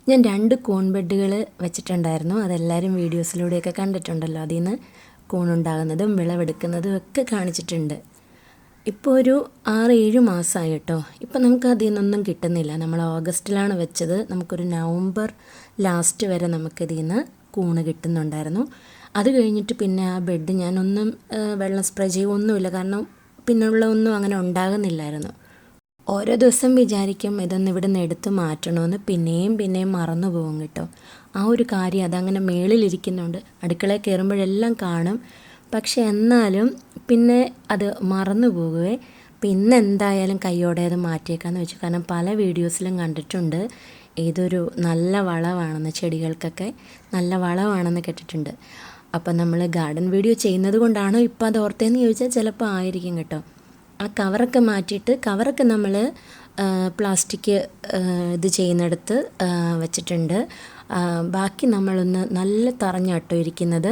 ഞാൻ 2 കൂൺ ബെഡുകൾ വെച്ചിട്ടുണ്ടായിരുന്നു. അതെല്ലാവരും വീഡിയോസിലൂടെയൊക്കെ കണ്ടിട്ടുണ്ടല്ലോ. അതിൽ നിന്ന് കൂണുണ്ടാകുന്നതും വിളവെടുക്കുന്നതും ഒക്കെ കാണിച്ചിട്ടുണ്ട്. ഇപ്പോൾ ഒരു 6-7 മാസമായി കേട്ടോ. ഇപ്പം നമുക്ക് അതിൽ നിന്നൊന്നും കിട്ടുന്നില്ല. നമ്മൾ ഓഗസ്റ്റിലാണ് വെച്ചത്. നമുക്കൊരു നവംബർ ലാസ്റ്റ് വരെ നമുക്കിതിൽ നിന്ന് കൂണ് കിട്ടുന്നുണ്ടായിരുന്നു. അത് കഴിഞ്ഞിട്ട് പിന്നെ ആ ബെഡ് ഞാനൊന്നും വെള്ളം സ്പ്രേ ചെയ്യുകയൊന്നുമില്ല. കാരണം പിന്നുള്ള ഒന്നും അങ്ങനെ ഉണ്ടാകുന്നില്ലായിരുന്നു. ഓരോ ദിവസം വിചാരിക്കും ഇതൊന്ന് ഇവിടെ നിന്ന് എടുത്ത് മാറ്റണമെന്ന്, പിന്നെയും മറന്നു പോകും കേട്ടോ. ആ ഒരു കാര്യം അതങ്ങനെ മേളിലിരിക്കുന്നുണ്ട്. അടുക്കളയിൽ കയറുമ്പോഴെല്ലാം കാണും. പക്ഷെ എന്നാലും പിന്നെ അത് മറന്നു പോകുവേ. പിന്നെ എന്തായാലും കയ്യോടെ അത് മാറ്റിയേക്കാന്ന് വെച്ചു. കാരണം പല വീഡിയോസിലും കണ്ടിട്ടുണ്ട് ഇതൊരു നല്ല വളമാണെന്ന്, ചെടികൾക്കൊക്കെ നല്ല വളമാണെന്ന് കേട്ടിട്ടുണ്ട്. അപ്പം നമ്മൾ ഗാർഡൻ വീഡിയോ ചെയ്യുന്നത് കൊണ്ടാണോ ഇപ്പം അത് ഓർത്തതെന്ന് ചോദിച്ചാൽ ചിലപ്പോൾ ആയിരിക്കും കേട്ടോ. ആ കവറൊക്കെ മാറ്റിയിട്ട്, കവറൊക്കെ നമ്മൾ പ്ലാസ്റ്റിക് ഇത് ചെയ്യുന്നിടത്ത് വെച്ചിട്ടുണ്ട്. ബാക്കി നമ്മളൊന്ന് നല്ല തറഞ്ഞാട്ടോ ഇരിക്കുന്നത്.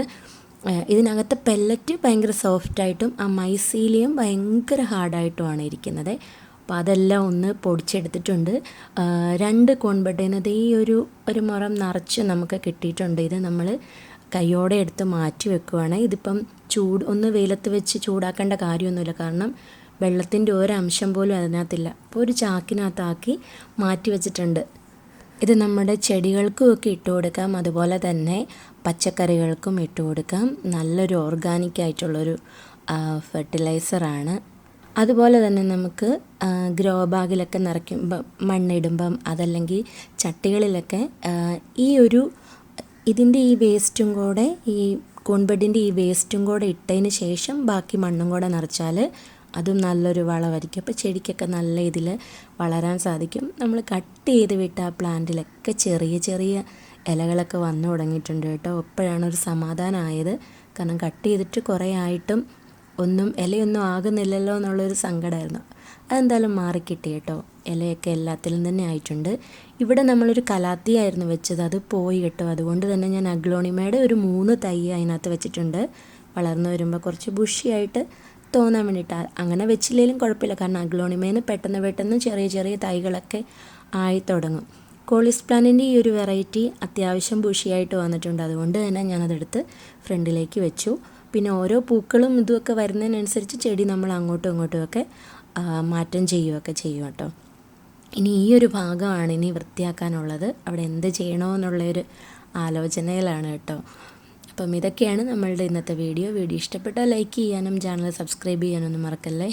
ഇതിനകത്ത് പെല്ലറ്റ് ഭയങ്കര സോഫ്റ്റായിട്ടും ആ മൈസീലിയം ഭയങ്കര ഹാർഡായിട്ടുമാണ് ഇരിക്കുന്നത്. അപ്പോൾ അതെല്ലാം ഒന്ന് പൊടിച്ചെടുത്തിട്ടുണ്ട്. 2 കോൺബെഡേന്നത് ഈ ഒരു മുറം നിറച്ച് നമുക്ക് കിട്ടിയിട്ടുണ്ട്. ഇത് നമ്മൾ കയ്യോടെ എടുത്ത് മാറ്റി വെക്കുവാണ്. ഇതിപ്പം ഒന്ന് വെയിലത്ത് വെച്ച് ചൂടാക്കേണ്ട കാര്യമൊന്നുമില്ല. കാരണം വെള്ളത്തിൻ്റെ ഒരംശം പോലും അതിനകത്തില്ല. അപ്പോൾ ഒരു ചാക്കിനകത്താക്കി മാറ്റി വെച്ചിട്ടുണ്ട്. ഇത് നമ്മുടെ ചെടികൾക്കും ഒക്കെ ഇട്ട് കൊടുക്കാം, അതുപോലെ തന്നെ പച്ചക്കറികൾക്കും ഇട്ട് കൊടുക്കാം. നല്ലൊരു ഓർഗാനിക് ആയിട്ടുള്ളൊരു ഫെർട്ടിലൈസറാണ്. അതുപോലെ തന്നെ നമുക്ക് ഗ്രോ ബാഗിലൊക്കെ നിറയ്ക്കുമ്പം മണ്ണിടുമ്പം അതല്ലെങ്കിൽ ചട്ടികളിലൊക്കെ ഇതിൻ്റെ ഈ വേസ്റ്റും കൂടെ, ഈ കൂൺബെഡിൻ്റെ ഈ വേസ്റ്റും കൂടെ ഇട്ടതിന് ശേഷം ബാക്കി മണ്ണും കൂടെ നിറച്ചാൽ അതും നല്ലൊരു വളമായിരിക്കും. അപ്പോൾ ചെടിക്കൊക്കെ നല്ല ഇതിൽ വളരാൻ സാധിക്കും. നമ്മൾ കട്ട് ചെയ്ത് വിട്ട ആ പ്ലാന്റിലൊക്കെ ചെറിയ ഇലകളൊക്കെ വന്നു തുടങ്ങിയിട്ടുണ്ട് കേട്ടോ. അപ്പോഴാണ് ഒരു സമാധാനമായത്. കാരണം കട്ട് ചെയ്തിട്ട് കുറേ ആയിട്ടും ഇലയൊന്നും ആകുന്നില്ലല്ലോ എന്നുള്ളൊരു സങ്കടമായിരുന്നു. അതെന്തായാലും മാറിക്കിട്ടി കേട്ടോ. ഇലയൊക്കെ എല്ലാത്തിലും തന്നെ ആയിട്ടുണ്ട്. ഇവിടെ നമ്മളൊരു കലാത്തിയായിരുന്നു വെച്ചത്, അത് പോയി കേട്ടോ. അതുകൊണ്ട് തന്നെ ഞാൻ അഗ്ലോണിമയുടെ ഒരു 3 തൈ അതിനകത്ത് വെച്ചിട്ടുണ്ട്. വളർന്നു വരുമ്പോൾ കുറച്ച് ബുഷിയായിട്ട് തോന്നാൻ വേണ്ടിയിട്ട്. അങ്ങനെ വെച്ചില്ലെങ്കിലും കുഴപ്പമില്ല. കാരണം അഗ്ലോണിമേന്ന് പെട്ടെന്ന് ചെറിയ തൈകളൊക്കെ ആയി തുടങ്ങും. കോളിസ് പ്ലാന്റിൻ്റെ ഈ ഒരു വെറൈറ്റി അത്യാവശ്യം ബുഷിയായിട്ട് വന്നിട്ടുണ്ട്. അതുകൊണ്ട് തന്നെ ഞാനതെടുത്ത് ഫ്രണ്ടിലേക്ക് വെച്ചു. പിന്നെ ഓരോ പൂക്കളും ഇതുമൊക്കെ വരുന്നതിനനുസരിച്ച് ചെടി നമ്മൾ അങ്ങോട്ടും ഇങ്ങോട്ടുമൊക്കെ മാറ്റം ചെയ്യുകയൊക്കെ ചെയ്യും കേട്ടോ. ഇനി ഈ ഒരു ഭാഗമാണ് ഇനി വൃത്തിയാക്കാനുള്ളത്. അവിടെ എന്ത് ചെയ്യണമെന്നുള്ളൊരു ആലോചനയിലാണ് കേട്ടോ. അപ്പം ഇതൊക്കെയാണ് നമ്മളുടെ ഇന്നത്തെ വീഡിയോ. ഇഷ്ടപ്പെട്ടാൽ ലൈക്ക് ചെയ്യാനും ചാനൽ സബ്സ്ക്രൈബ് ചെയ്യാനൊന്നും മറക്കല്ലേ.